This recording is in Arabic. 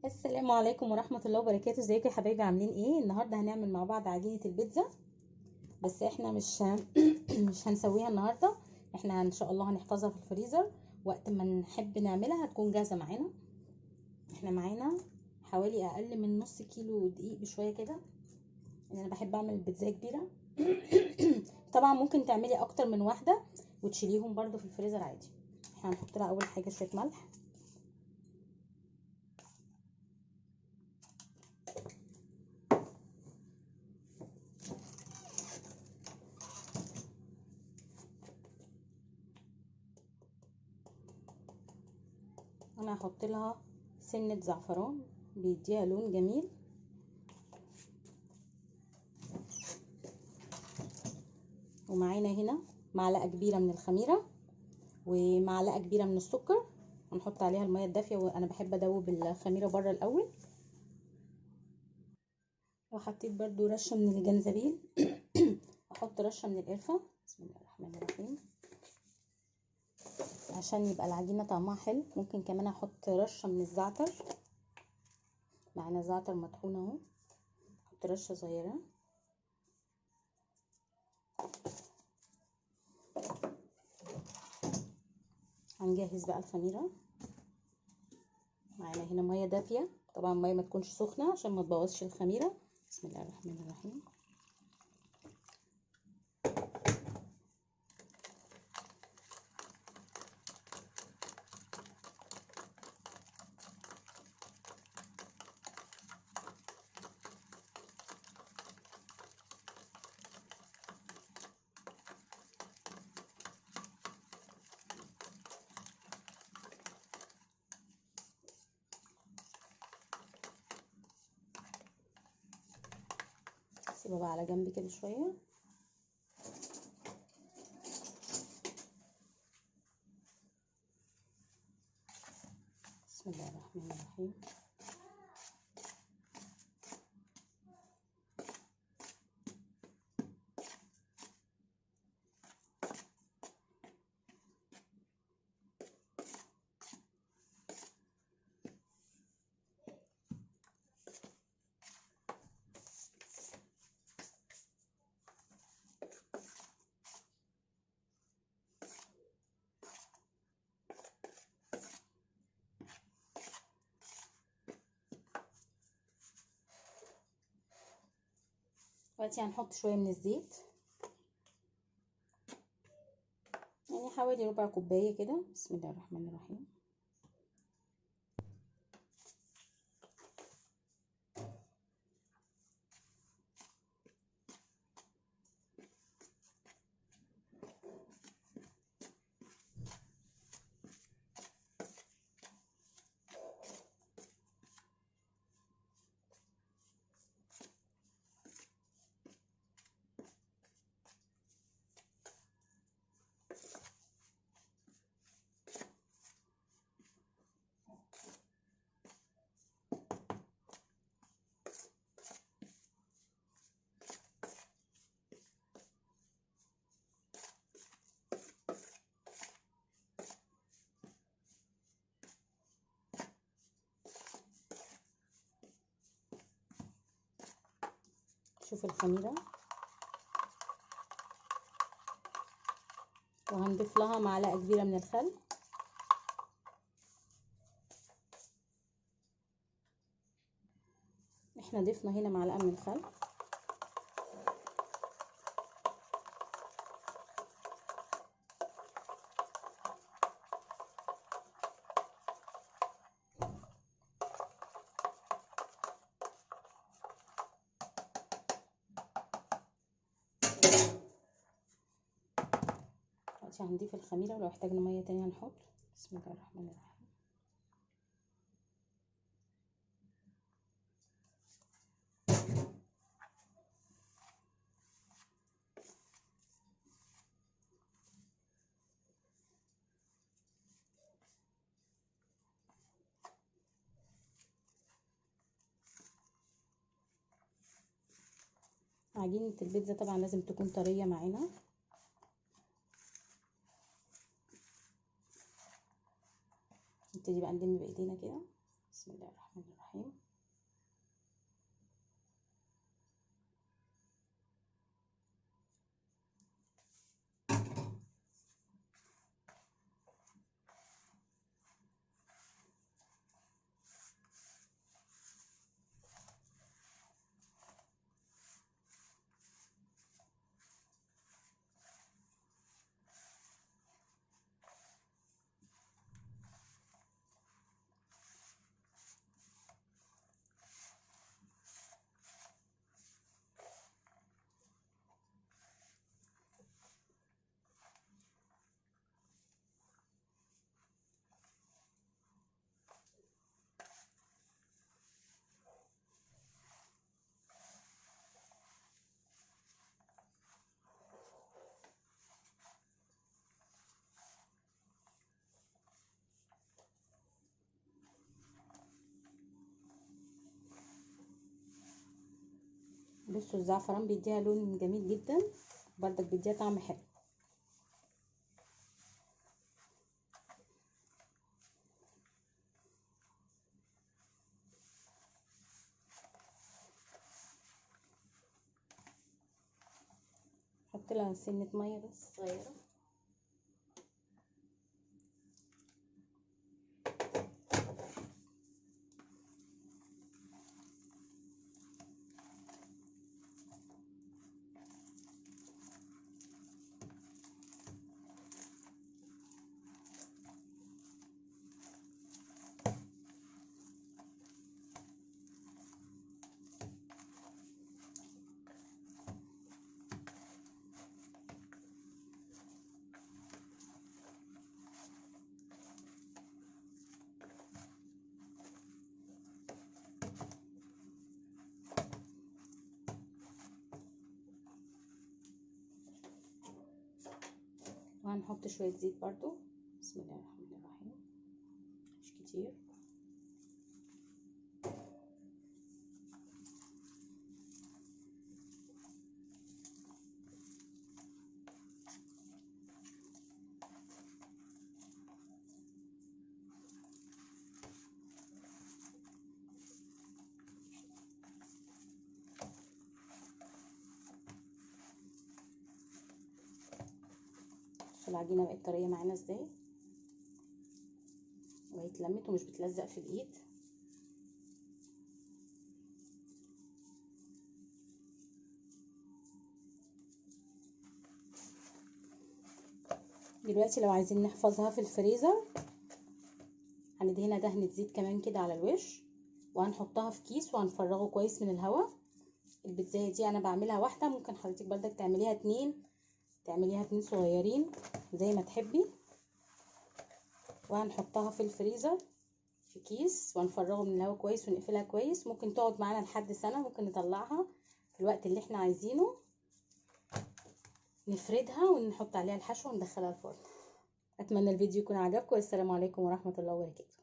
السلام عليكم ورحمة الله وبركاته. ازيكم يا حبايبي؟ عاملين ايه؟ النهاردة هنعمل مع بعض عجينة البيتزا، بس احنا مش مش هنسويها النهاردة. احنا ان شاء الله هنحفظها في الفريزر، وقت ما نحب نعملها هتكون جاهزة معانا. احنا معانا حوالي اقل من نص كيلو دقيق بشوية كده، ان انا بحب اعمل البيتزا كبيرة. طبعا ممكن تعملي اكتر من واحدة وتشيليهم برضو في الفريزر عادي. احنا هنحط لها اول حاجة شوية ملح، انا هحط لها سنة زعفران بيديها لون جميل، ومعانا هنا معلقة كبيرة من الخميرة ومعلقة كبيرة من السكر. هنحط عليها المية الدافية، وانا بحب ادوب الخميرة بره الاول. وحطيت برضو رشة من الجنزبيل. احط رشة من القرفة. بسم الله الرحمن الرحيم. عشان يبقى العجينة طعمها حلو ممكن كمان احط رشة من الزعتر. معانا زعتر مطحون اهو، احط رشة صغيرة. هنجهز بقى الخميرة. معانا هنا مية دافية، طبعا مية ما تكونش سخنة عشان ما تبوظش الخميرة. بسم الله الرحمن الرحيم. سيبها بقى على جنب كده شوية. بسم الله الرحمن الرحيم. دلوقتي هنحط شوية من الزيت، يعني حوالي ربع كوباية كده. بسم الله الرحمن الرحيم. شوف الخميرة، وهنضيف لها معلقة كبيرة من الخل. احنا ضفنا هنا معلقة من الخل. دلوقتي هنضيف الخميرة، ولو احتاجنا مية تانية هنحط. بسم الله الرحمن الرحيم. عجينة البيتزا طبعا لازم تكون طرية معانا. نبتدي بقى ندم بايدينا كده. بسم الله الرحمن الرحيم. بصوا الزعفران بيديها لون جميل جدا، برضك بيديها طعم حلو. حط لها سنه ميه بس صغيره. وهنحط شويه زيت برضو. بسم الله الرحمن الرحيم، مش كتير. العجينه بقت طريه معانا ازاي، وهي اتلمت ومش بتلزق في الايد. دلوقتي لو عايزين نحفظها في الفريزر هندهنها دهنة زيت كمان كده على الوش، وهنحطها في كيس وهنفرغه كويس من الهواء. البيتزاية دي انا بعملها واحدة، ممكن حضرتك بردك تعمليها اتنين، تعمليها اتنين صغيرين زي ما تحبي. وهنحطها في الفريزر في كيس وهنفرغه من الهواء كويس ونقفلها كويس. ممكن تقعد معانا لحد سنة. ممكن نطلعها في الوقت اللي احنا عايزينه، نفردها ونحط عليها الحشو وندخلها الفرن. اتمنى الفيديو يكون عجبكم، والسلام عليكم ورحمة الله وبركاته.